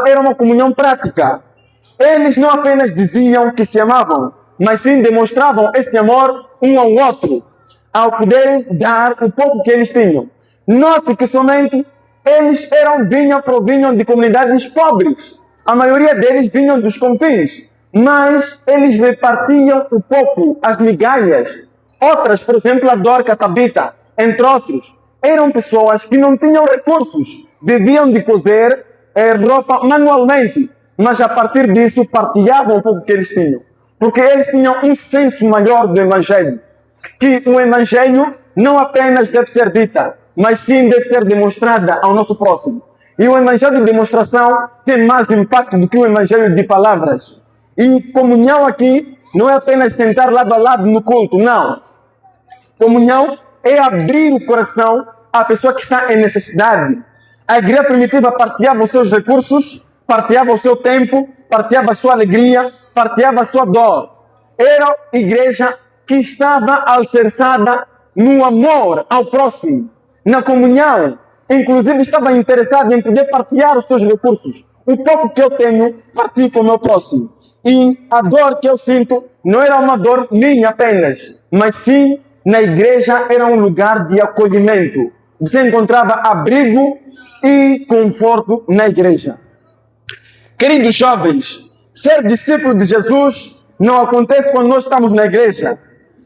era uma comunhão prática. Eles não apenas diziam que se amavam, mas sim demonstravam esse amor um ao outro, ao poderem dar o pouco que eles tinham. Note que somente eles provinham de comunidades pobres. A maioria deles vinham dos confins, mas eles repartiam o pouco, as migalhas. Outras, por exemplo, a Dorca, a Tabita, entre outros, eram pessoas que não tinham recursos, viviam de cozer roupa manualmente, mas a partir disso partilhavam o pouco que eles tinham, porque eles tinham um senso maior do Evangelho, que o Evangelho não apenas deve ser dita, mas sim deve ser demonstrada ao nosso próximo. E o Evangelho de demonstração tem mais impacto do que o Evangelho de palavras. E comunhão aqui não é apenas sentar lado a lado no culto, não. Comunhão é abrir o coração à pessoa que está em necessidade. A igreja primitiva partilhava os seus recursos, partilhava o seu tempo, partilhava a sua alegria, partilhava a sua dor. Era a igreja que estava alicerçada no amor ao próximo, na comunhão. Inclusive estava interessada em poder partilhar os seus recursos. O pouco que eu tenho, partilho com o meu próximo. E a dor que eu sinto não era uma dor minha apenas, mas sim, na igreja era um lugar de acolhimento. Você encontrava abrigo e conforto na igreja. Queridos jovens, ser discípulo de Jesus não acontece quando nós estamos na igreja.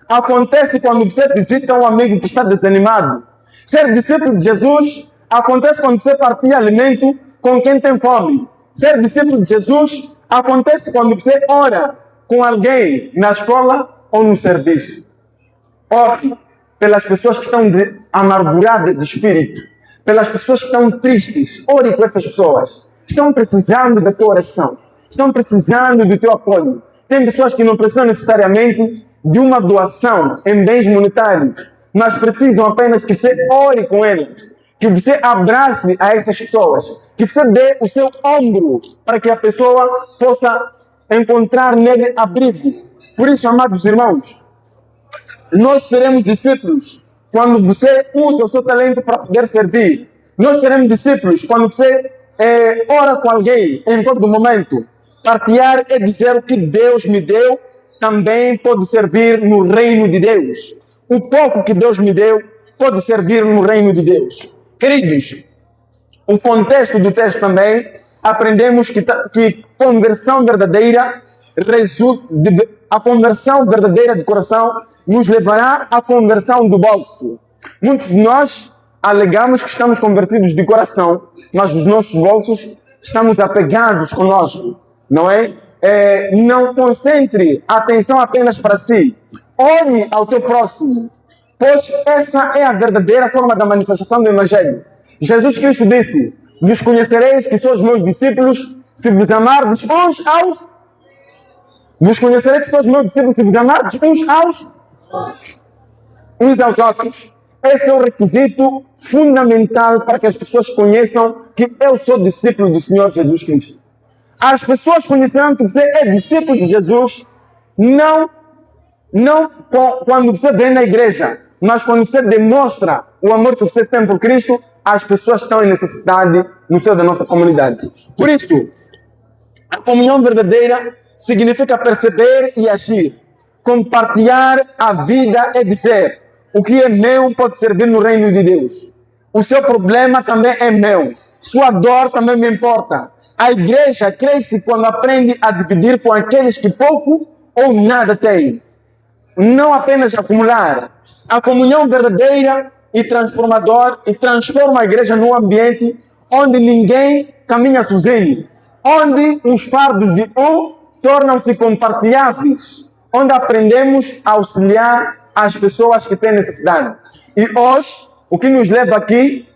Acontece quando você visita um amigo que está desanimado. Ser discípulo de Jesus acontece quando você partilha alimento com quem tem fome. Ser discípulo de Jesus acontece quando você ora com alguém na escola ou no serviço. Ore pelas pessoas que estão amarguradas de espírito, pelas pessoas que estão tristes. Ore com essas pessoas. Estão precisando da tua oração. Estão precisando do teu apoio. Tem pessoas que não precisam necessariamente de uma doação em bens monetários, mas precisam apenas que você ore com eles, que você abrace a essas pessoas, que você dê o seu ombro para que a pessoa possa encontrar nele abrigo. Por isso, amados irmãos, nós seremos discípulos quando você usa o seu talento para poder servir. Nós seremos discípulos quando você ora com alguém em todo momento. Partilhar é dizer o que Deus me deu também pode servir no reino de Deus. O pouco que Deus me deu pode servir no reino de Deus. Queridos, o contexto do texto também, aprendemos que conversão verdadeira a conversão verdadeira de coração nos levará à conversão do bolso. Muitos de nós alegamos que estamos convertidos de coração, mas os nossos bolsos estamos apegados conosco, não é? Não concentre a atenção apenas para si. Olhe ao teu próximo, pois essa é a verdadeira forma da manifestação do Evangelho. Jesus Cristo disse: vos conhecereis que sois meus discípulos se vos amardes uns aos... Vos conhecereis que sois meus discípulos se vos amardes uns aos outros. Esse é o requisito fundamental para que as pessoas conheçam que eu sou discípulo do Senhor Jesus Cristo. As pessoas conhecerão que você é discípulo de Jesus não quando você vem na igreja, mas quando você demonstra o amor que você tem por Cristo às pessoas que estão em necessidade no seio da nossa comunidade. Por isso, a comunhão verdadeira significa perceber e agir. Compartilhar a vida é dizer: o que é meu pode servir no reino de Deus. O seu problema também é meu. Sua dor também me importa. A igreja cresce quando aprende a dividir com aqueles que pouco ou nada têm. Não apenas acumular. A comunhão verdadeira e transformadora transforma a igreja num ambiente onde ninguém caminha sozinho, onde os fardos de um tornam-se compartilháveis, onde aprendemos a auxiliar as pessoas que têm necessidade. E hoje, o que nos leva aqui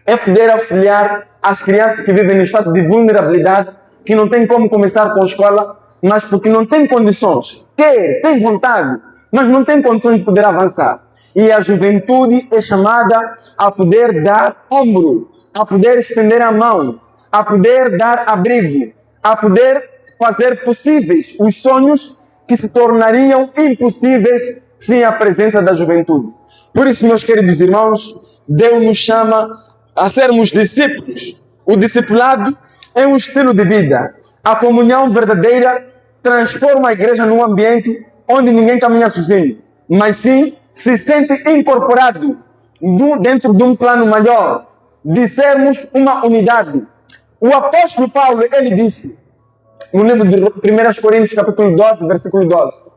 é poder auxiliar as crianças que vivem em estado de vulnerabilidade, que não têm como começar com a escola, mas porque não têm condições, têm vontade, mas não têm condições de poder avançar. E a juventude é chamada a poder dar ombro, a poder estender a mão, a poder dar abrigo, a poder fazer possíveis os sonhos que se tornariam impossíveis sem a presença da juventude. Por isso, meus queridos irmãos, Deus nos chama a sermos discípulos. O discipulado é um estilo de vida. A comunhão verdadeira transforma a igreja num ambiente onde ninguém caminha sozinho, mas sim se sente incorporado dentro de um plano maior, de sermos uma unidade. O apóstolo Paulo, ele disse, no livro de 1 Coríntios, capítulo 12, versículo 12,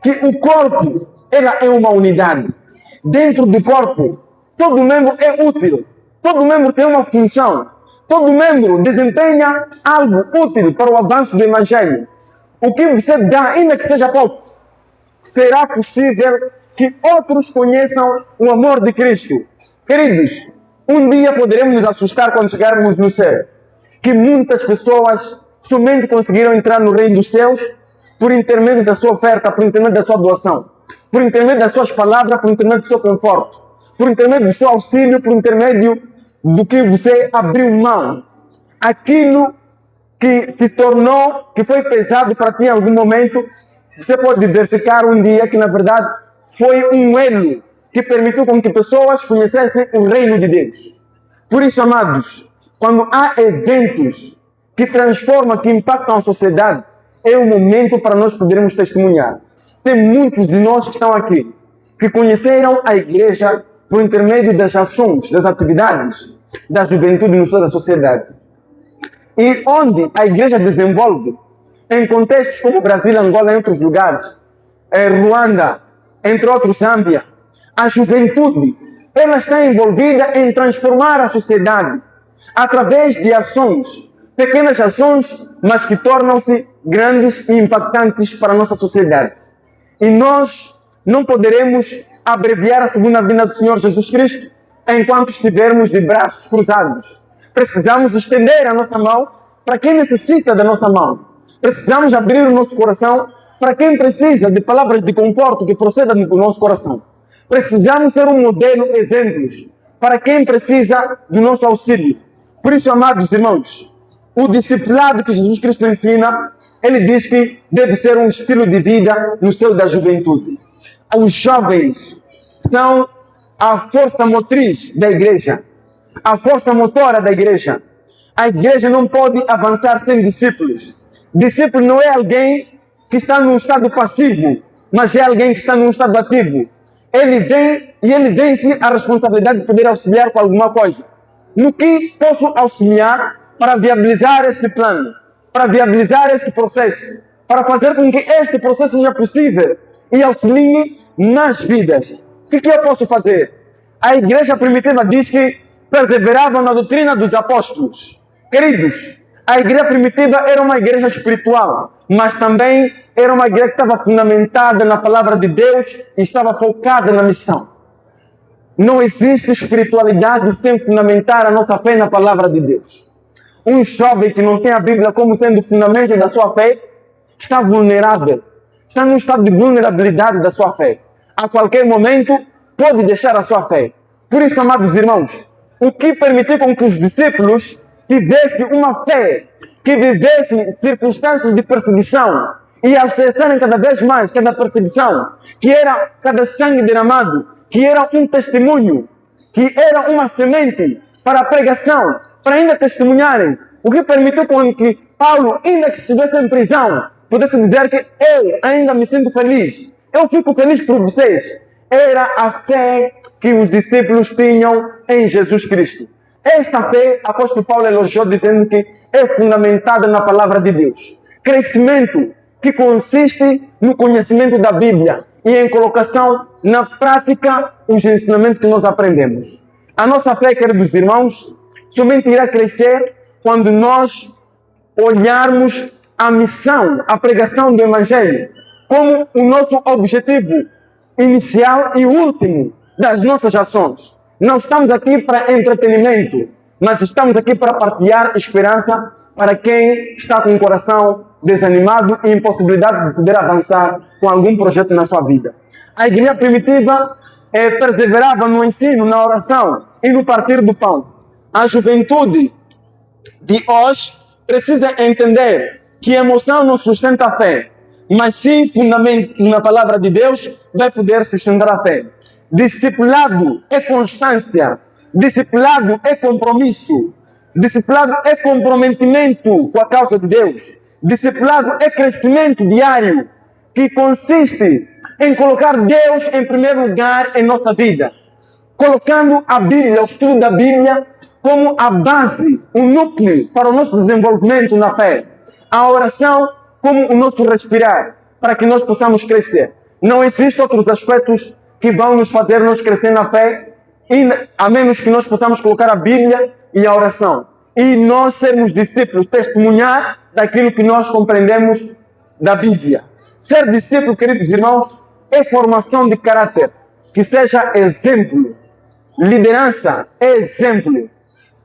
que o corpo, ela é uma unidade. Dentro do corpo, todo membro é útil, todo membro tem uma função, todo membro desempenha algo útil para o avanço do Evangelho. O que você dá, ainda que seja pouco, será possível que outros conheçam o amor de Cristo. Queridos, um dia poderemos nos assustar quando chegarmos no céu, que muitas pessoas somente conseguiram entrar no reino dos céus por intermédio da sua oferta, por intermédio da sua doação, por intermédio das suas palavras, por intermédio do seu conforto, por intermédio do seu auxílio, por intermédio do que você abriu mão. Aquilo que te tornou, que foi pesado para ti em algum momento, você pode verificar um dia que na verdade foi um elo que permitiu com que pessoas conhecessem o reino de Deus. Por isso, amados, quando há eventos que transformam, que impactam a sociedade, é um momento para nós podermos testemunhar. Tem muitos de nós que estão aqui, que conheceram a igreja por intermédio das ações, das atividades da juventude no seio da sociedade. E onde a igreja desenvolve, em contextos como Brasil, Angola e outros lugares, Ruanda, entre outros, Zâmbia, a juventude, ela está envolvida em transformar a sociedade através de ações, pequenas ações, mas que tornam-se grandes e impactantes para a nossa sociedade. E nós não poderemos abreviar a segunda vinda do Senhor Jesus Cristo enquanto estivermos de braços cruzados. Precisamos estender a nossa mão para quem necessita da nossa mão. Precisamos abrir o nosso coração para quem precisa de palavras de conforto que procedam do nosso coração. Precisamos ser um modelo, exemplos, para quem precisa do nosso auxílio. Por isso, amados irmãos, o discipulado que Jesus Cristo ensina, ele diz que deve ser um estilo de vida no seio da juventude. Os jovens são a força motriz da igreja, a força motora da igreja. A igreja não pode avançar sem discípulos. Discípulo não é alguém que está num estado passivo, mas é alguém que está num estado ativo. Ele vem e ele vence a responsabilidade de poder auxiliar com alguma coisa. No que posso auxiliar para viabilizar este plano, para viabilizar este processo, para fazer com que este processo seja possível e auxilie nas vidas. O que eu posso fazer? A igreja primitiva diz que perseverava na doutrina dos apóstolos. Queridos, a igreja primitiva era uma igreja espiritual, mas também era uma igreja que estava fundamentada na palavra de Deus e estava focada na missão. Não existe espiritualidade sem fundamentar a nossa fé na palavra de Deus. Um jovem que não tem a Bíblia como sendo o fundamento da sua fé está vulnerável, está num estado de vulnerabilidade da sua fé. A qualquer momento pode deixar a sua fé. Por isso, amados irmãos, o que permitiu com que os discípulos tivessem uma fé, que vivessem circunstâncias de perseguição e acessarem cada vez mais cada perseguição, que era cada sangue derramado, que era um testemunho, que era uma semente para a pregação, para ainda testemunharem. O que permitiu com que Paulo, ainda que estivesse em prisão, pudesse dizer que eu ainda me sinto feliz. Eu fico feliz por vocês. Era a fé que os discípulos tinham em Jesus Cristo. Esta fé, o apóstolo Paulo elogiou dizendo que é fundamentada na palavra de Deus. Crescimento que consiste no conhecimento da Bíblia e em colocação na prática os ensinamentos que nós aprendemos. A nossa fé, queridos irmãos, somente irá crescer quando nós olharmos a missão, a pregação do Evangelho, como o nosso objetivo inicial e último das nossas ações. Não estamos aqui para entretenimento, mas estamos aqui para partilhar esperança para quem está com o coração desanimado e impossibilidade de poder avançar com algum projeto na sua vida. A igreja primitiva perseverava no ensino, na oração e no partir do pão. A juventude de hoje precisa entender que emoção não sustenta a fé, mas sim fundamentos na palavra de Deus vai poder sustentar a fé. Discipulado é constância, discipulado é compromisso, Discipulado é comprometimento com a causa de Deus. Discipulado é crescimento diário que consiste em colocar Deus em primeiro lugar em nossa vida. Colocando a Bíblia, o estudo da Bíblia, como a base, o núcleo para o nosso desenvolvimento na fé. A oração como o nosso respirar, para que nós possamos crescer. Não existem outros aspectos que vão nos fazer nós crescer na fé, a menos que nós possamos colocar a Bíblia e a oração. E nós sermos discípulos, testemunhar daquilo que nós compreendemos da Bíblia. Ser discípulo, queridos irmãos, é formação de caráter, que seja exemplo. Liderança é exemplo.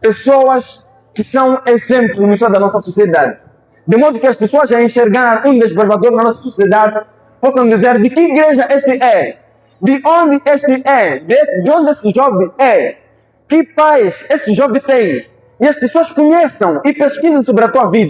Pessoas que são exemplo no seio da nossa sociedade. De modo que as pessoas a enxergar um desbravador na nossa sociedade possam dizer de que igreja este é, de onde este é, de onde esse jovem é, que pais esse jovem tem. E as pessoas conheçam e pesquisem sobre a tua vida.